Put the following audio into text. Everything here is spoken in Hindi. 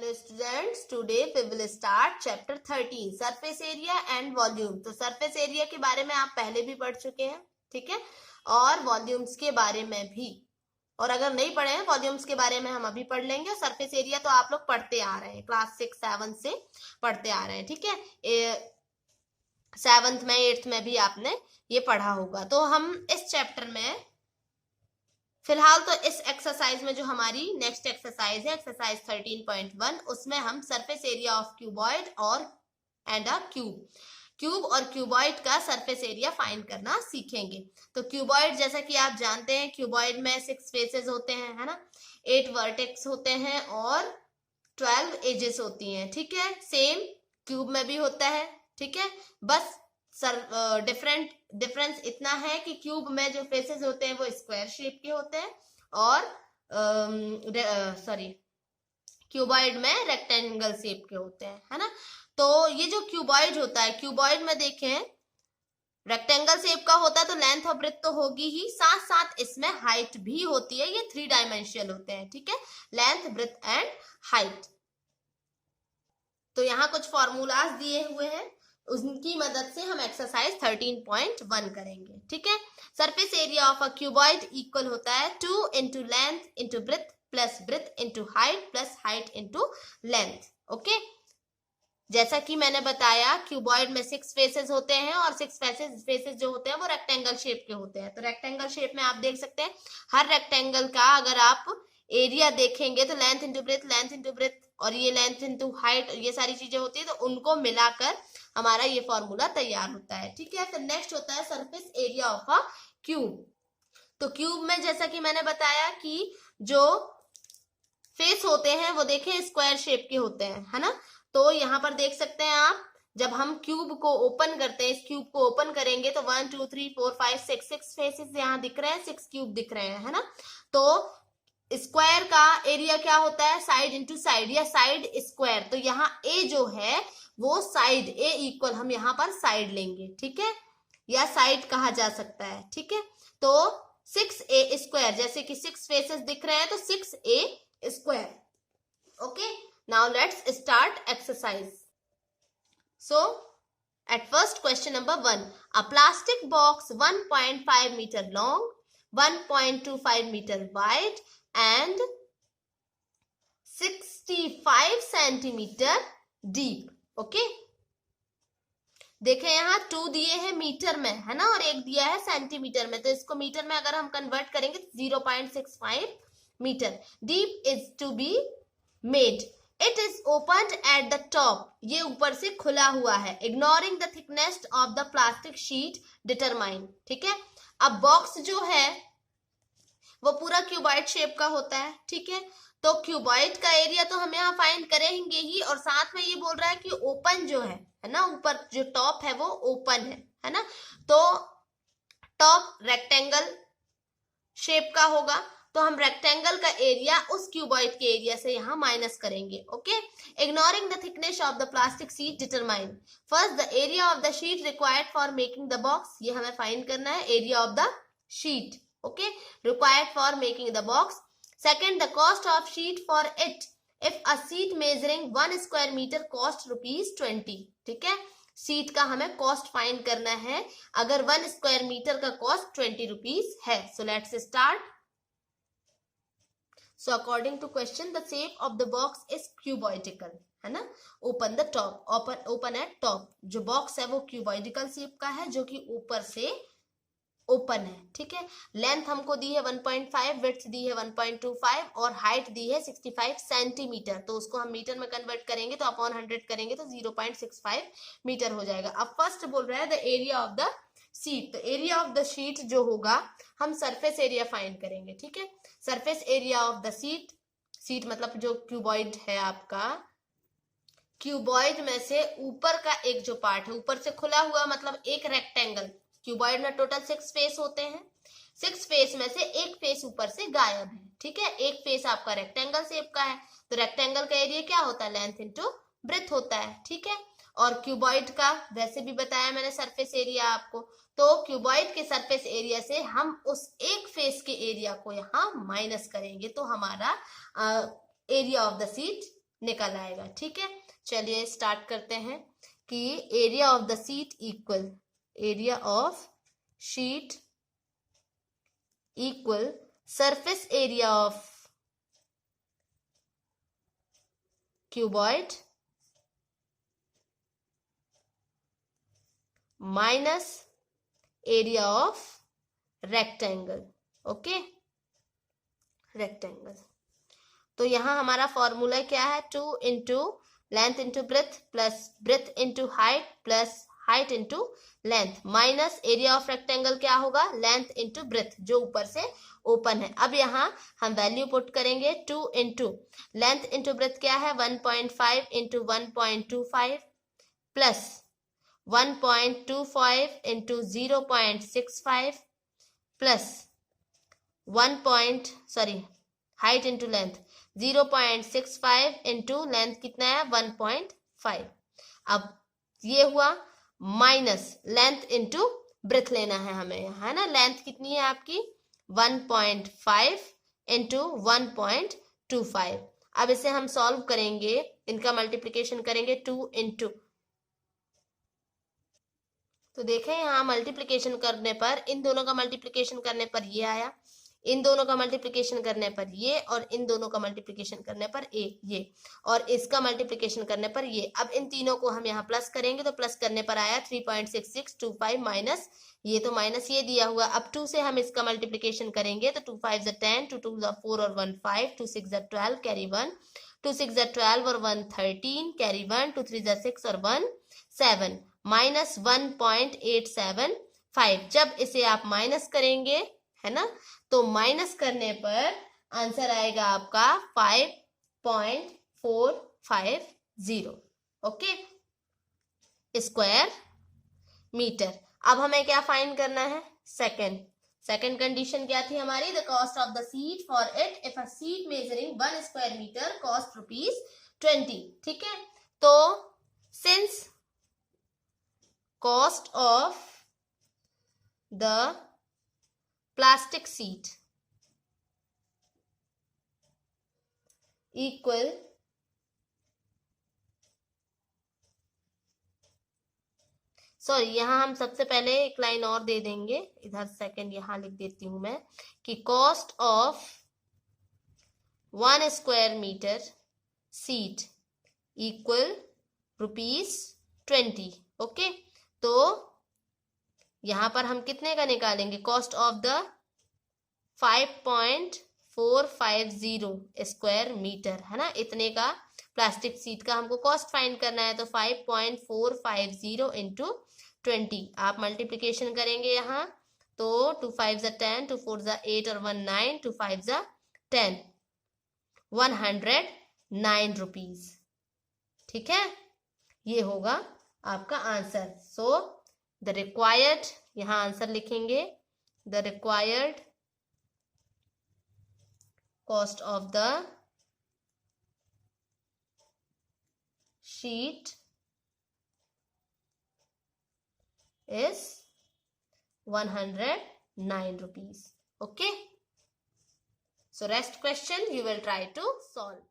Dear students, today we will start chapter 13 surface area and volume। तो surface area के बारे में आप पहले भी पढ़ चुके हैं, ठीक है, और वॉल्यूम्स के बारे में भी, और अगर नहीं पढ़े हैं वॉल्यूम्स के बारे में हम अभी पढ़ लेंगे। सरफेस एरिया तो आप लोग पढ़ते आ रहे हैं, क्लास 6-7 से पढ़ते आ रहे हैं, ठीक है। 7th में 8th में भी आपने ये पढ़ा होगा। तो हम इस चैप्टर में फिलहाल तो इस एक्सरसाइज में जो हमारी नेक्स्ट एक्सरसाइज है एक्सरसाइज 13.1, उसमें हम सरफेस एरिया ऑफ क्यूबॉइड और एंड अ क्यूब और क्यूबॉइड का सरफेस एरिया फाइंड करना सीखेंगे। तो क्यूबॉइड जैसा कि आप जानते हैं, क्यूबॉइड में 6 फेसेस होते हैं, है ना, 8 वर्टेक्स होते हैं और 12 एजेस होती हैं, ठीक है। सेम क्यूब में भी होता है, ठीक है। बस डिफरेंस इतना है कि क्यूब में जो फेसेस होते हैं वो स्क्वायर शेप के होते हैं और क्यूबॉइड में रेक्टेंगल शेप के होते हैं, है ना। तो ये जो क्यूबॉइड होता है, क्यूबॉइड में देखें रेक्टेंगल शेप का होता है तो लेंथ और ब्रेथ तो होगी ही, साथ साथ इसमें हाइट भी होती है। ये 3 डायमेंशनल होते हैं, ठीक है, लेंथ, ब्रेथ एंड हाइट। तो यहाँ कुछ फॉर्मूलाज दिए हुए हैं, उनकी मदद से हम एक्सरसाइज 13.1 करेंगे, ठीक है। Surface area of a cuboid equal होता है 2 into length into breadth plus breadth into height plus height into length, okay. जैसा कि मैंने बताया क्यूबॉइड में 6 फेसेस होते हैं और 6 फेसेस जो होते हैं वो रेक्टेंगल शेप के होते हैं। तो रेक्टेंगल शेप में आप देख सकते हैं हर रेक्टेंगल का अगर आप एरिया देखेंगे तो लेंथ इंटू ब्रेथ और ये लेंथ इंटू हाइट, ये सारी चीजें होती है, तो उनको मिलाकर हमारा ये फॉर्मूला तैयार होता है, ठीक है। फिर नेक्स्ट होता है surface area of a cube. तो क्यूब में जैसा कि मैंने बताया कि जो फेस होते हैं वो देखें स्क्वायर शेप के होते हैं, है ना। तो यहाँ पर देख सकते हैं आप, जब हम क्यूब को ओपन करते हैं, इस क्यूब को ओपन करेंगे तो 1 2 3 4 5 6 फेसेस यहाँ दिख रहे हैं, 6 क्यूब दिख रहे हैं, है ना। तो स्क्वायर का एरिया क्या होता है, साइड इंटू साइड या साइड स्क्वायर। तो यहाँ ए जो है वो साइड, ए इक्वल हम यहाँ पर साइड लेंगे, ठीक है, या साइड कहा जा सकता है, ठीक है। तो 6a स्क्वायर, जैसे कि 6 फेसेस दिख रहे हैं तो 6a square, okay. Now let's start exercise. So at first question number 1, a plastic box 1.5 meter long, 1.25 meter wide and 65 centimeter deep, okay. देखें यहाँ 2 दिए हैं मीटर में, है ना, और 1 दिया है सेंटीमीटर में। तो इसको मीटर में अगर हम कन्वर्ट करेंगे तो 0.65 metre. Deep is to be made, it is opened at the top, ये ऊपर से खुला हुआ है। Ignoring the thickness of the plastic sheet determine, ठीक है। अब बॉक्स जो है वो पूरा क्यूबॉइड शेप का होता है, ठीक है। तो क्यूबॉइड का एरिया तो हम यहाँ फाइंड करेंगे ही, और साथ में ये बोल रहा है कि ओपन जो है ना, ऊपर जो टॉप है वो ओपन है ना। तो टॉप रेक्टेंगल शेप का होगा, तो हम रेक्टेंगल का एरिया उस क्यूबॉइड के एरिया से यहाँ माइनस करेंगे, okay. Ignoring the thickness of the plastic sheet determine first the area of the sheet required for making the box, ये हमें फाइंड करना है, area of the sheet, okay, required for making the box. Second, the cost of sheet for it, if a sheet measuring 1 square meter cost ₹20, ठीक है। शीट का हमें कॉस्ट फाइंड करना है अगर 1 स्क्वायर मीटर का कॉस्ट 20 रुपीज है। So let's start. So according to question the shape of the box is cuboidical, है ना। Open the top, open at top, जो बॉक्स है वो क्यूबॉइडिकल शेप का है जो कि ऊपर से ओपन है, ठीक है। लेंथ हमको दी है 1.5, विड्थ दी है 1.25 और हाइट दी है 65 सेंटीमीटर। तो उसको हम मीटर में कन्वर्ट करेंगे तो अपॉन 100 करेंगे तो 0.65 मीटर हो जाएगा। अब फर्स्ट बोल रहा है the area of the sheet, तो एरिया ऑफ द शीट जो होगा हम सरफेस एरिया फाइंड करेंगे, ठीक है। Surface area of the sheet, sheet मतलब जो क्यूबॉइड है आपका, क्यूबॉइड में से ऊपर का एक जो पार्ट है, ऊपर से खुला हुआ मतलब एक रेक्टेंगल, क्यूबॉइड में टोटल 6 फेस होते हैं, 6 फेस में से एक फेस ऊपर से गायब है, ठीक है। एक फेस आपका रेक्टेंगल शेप का है, तो रेक्टेंगल का एरिया क्या होता है, लेंथ इंटू ब्रेथ होता है, ठीक है। और क्यूबॉइड का वैसे भी बताया मैंने सरफेस एरिया आपको, तो क्यूबॉइड के सरफेस एरिया से हम उस एक फेस के एरिया को यहाँ माइनस करेंगे, तो हमारा एरिया ऑफ द शीट निकल आएगा। ठीक है, चलिए स्टार्ट करते हैं कि area of the sheet equal, area of sheet equal surface area of cuboid minus area of rectangle. Okay, rectangle. तो यहां हमारा फॉर्मूला क्या है, 2 into length into breadth plus breadth into height plus height into length minus area of rectangle क्या होगा, लेंथ इंटू ब्रेथ जो ऊपर से ओपन है। अब यहाँ हम वैल्यू पुट करेंगे, 2 इंटू लेंथ इंटू ब्रेथ क्या है 1.5 into 1.25 plus 1.25 into 0.65 plus height into length 0.65 into length कितना है 1.5। अब ये हुआ माइनस लेंथ इंटू ब्रेथ लेना है हमें, है ना। लेंथ कितनी है आपकी 1.5 इंटू 1.25। अब इसे हम सॉल्व करेंगे, इनका मल्टीप्लिकेशन करेंगे 2 इंटू, तो देखें यहाँ मल्टीप्लिकेशन करने पर, इन दोनों का मल्टीप्लिकेशन करने पर ये आया, इन दोनों का मल्टीप्लिकेशन करने पर ये, और इन दोनों का मल्टीप्लिकेशन करने पर ये, और इसका मल्टीप्लिकेशन करने पर ये। अब इन तीनों को हम यहाँ प्लस करेंगे, तो प्लस करने पर आया 3.6625 माइनस ये, तो माइनस ये दिया हुआ। अब 2 से हम इसका मल्टीप्लिकेशन करेंगे, तो 2 5 ज़ा 10, 2 2 ज़ा 4 और 1 5, 2 6 ज़ा 12 कैरी 1, 2 6 ज़ा 12 और 1 13 कैरी 1, 2 3 ज़ा 6 और 1 7 माइनस 1.875। जब इसे आप माइनस करेंगे, है ना, तो माइनस करने पर आंसर आएगा आपका 5.450। Okay, square metre. अब हमें क्या फाइंड करना है, सेकंड कंडीशन क्या थी हमारी, the cost of the seat for it if a seat measuring 1 square metre cost ₹20। ठीक है, तो since cost of the plastic sheet equal यहाँ हम सबसे पहले एक लाइन और दे देंगे, इधर सेकंड यहाँ लिख देती हूं मैं कि cost of 1 square metre seat equal ₹20। Okay, तो यहां पर हम कितने का निकालेंगे, cost of the 5.450 square metre, है ना, इतने का प्लास्टिक सीट का हमको कॉस्ट फाइंड करना है। तो 5.450 इंटू 20 आप मल्टीप्लीकेशन करेंगे यहाँ, तो 2 5 ज़ा 10, 2 4 ज़ा 8 और 1 9, 2 5 ज़ा 10, ₹109। ठीक है, ये होगा आपका आंसर। सो द रिक्वायर्ड, यहां आंसर लिखेंगे, the required cost of the sheet is ₹109। Okay, so rest question you will try to solve.